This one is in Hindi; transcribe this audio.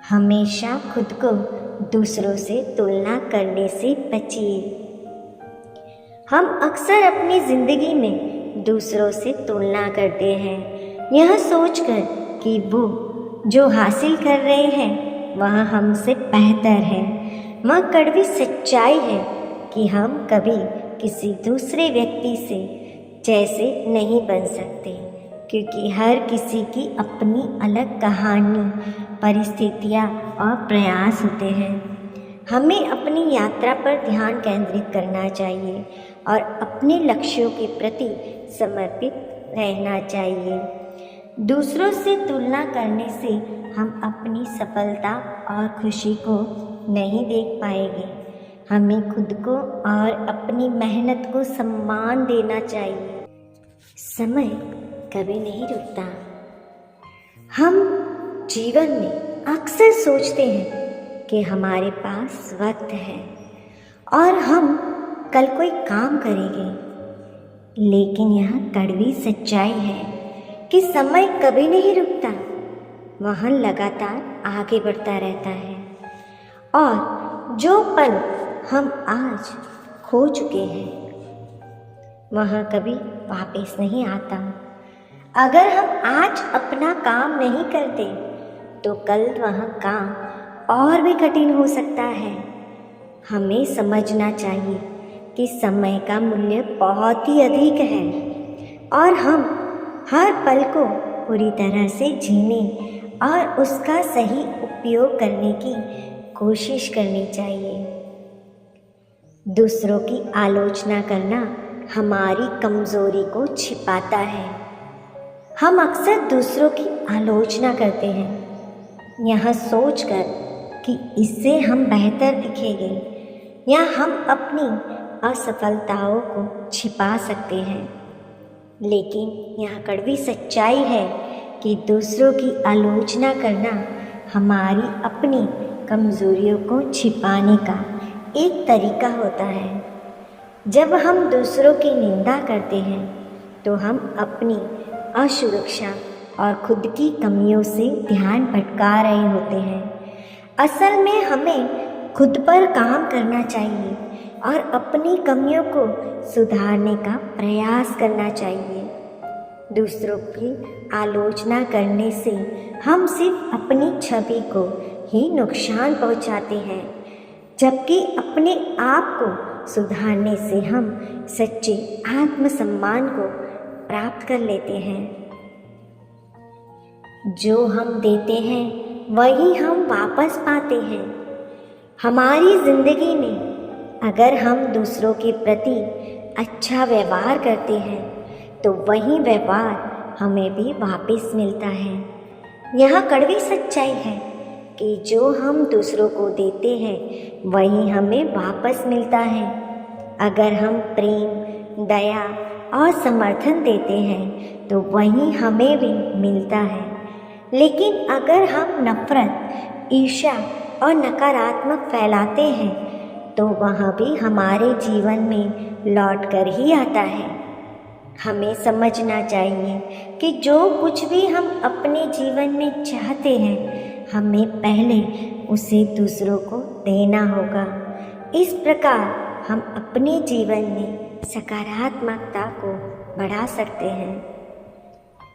हमेशा खुद को दूसरों से तुलना करने से बचिए। हम अक्सर अपनी ज़िंदगी में दूसरों से तुलना करते हैं, यह सोचकर कि वो जो हासिल कर रहे हैं वह हमसे बेहतर है। वह कड़वी सच्चाई है कि हम कभी किसी दूसरे व्यक्ति से जैसे नहीं बन सकते, क्योंकि हर किसी की अपनी अलग कहानी, परिस्थितियाँ और प्रयास होते हैं। हमें अपनी यात्रा पर ध्यान केंद्रित करना चाहिए और अपने लक्ष्यों के प्रति समर्पित रहना चाहिए। दूसरों से तुलना करने से हम अपनी सफलता और खुशी को नहीं देख पाएंगे। हमें खुद को और अपनी मेहनत को सम्मान देना चाहिए। समय कभी नहीं रुकता। हम जीवन में अक्सर सोचते हैं कि हमारे पास वक्त है और हम कल कोई काम करेंगे, लेकिन यह कड़वी सच्चाई है कि समय कभी नहीं रुकता। वह लगातार आगे बढ़ता रहता है और जो पल हम आज खो चुके हैं वह कभी वापस नहीं आता। अगर हम आज अपना काम नहीं करते तो कल वह काम और भी कठिन हो सकता है। हमें समझना चाहिए कि समय का मूल्य बहुत ही अधिक है और हम हर पल को पूरी तरह से जीने और उसका सही उपयोग करने की कोशिश करनी चाहिए। दूसरों की आलोचना करना हमारी कमज़ोरी को छिपाता है। हम अक्सर दूसरों की आलोचना करते हैं, यह सोचकर कि इससे हम बेहतर दिखेंगे या हम अपनी असफलताओं को छिपा सकते हैं। लेकिन यह कड़वी सच्चाई है कि दूसरों की आलोचना करना हमारी अपनी कमज़ोरियों को छिपाने का एक तरीका होता है। जब हम दूसरों की निंदा करते हैं तो हम अपनी असुरक्षा और खुद की कमियों से ध्यान भटका रहे होते हैं। असल में हमें खुद पर काम करना चाहिए और अपनी कमियों को सुधारने का प्रयास करना चाहिए। दूसरों की आलोचना करने से हम सिर्फ अपनी छवि को ही नुकसान पहुंचाते हैं, जबकि अपने आप को सुधारने से हम सच्चे आत्मसम्मान को प्राप्त कर लेते हैं। जो हम देते हैं वही हम वापस पाते हैं। हमारी ज़िंदगी में अगर हम दूसरों के प्रति अच्छा व्यवहार करते हैं तो वही व्यवहार हमें भी वापस मिलता है। यह कड़वी सच्चाई है कि जो हम दूसरों को देते हैं वही हमें वापस मिलता है। अगर हम प्रेम, दया और समर्थन देते हैं तो वही हमें भी मिलता है। लेकिन अगर हम नफरत, ईर्ष्या और नकारात्मक फैलाते हैं तो वह भी हमारे जीवन में लौट कर ही आता है। हमें समझना चाहिए कि जो कुछ भी हम अपने जीवन में चाहते हैं हमें पहले उसे दूसरों को देना होगा। इस प्रकार हम अपने जीवन में सकारात्मकता को बढ़ा सकते हैं।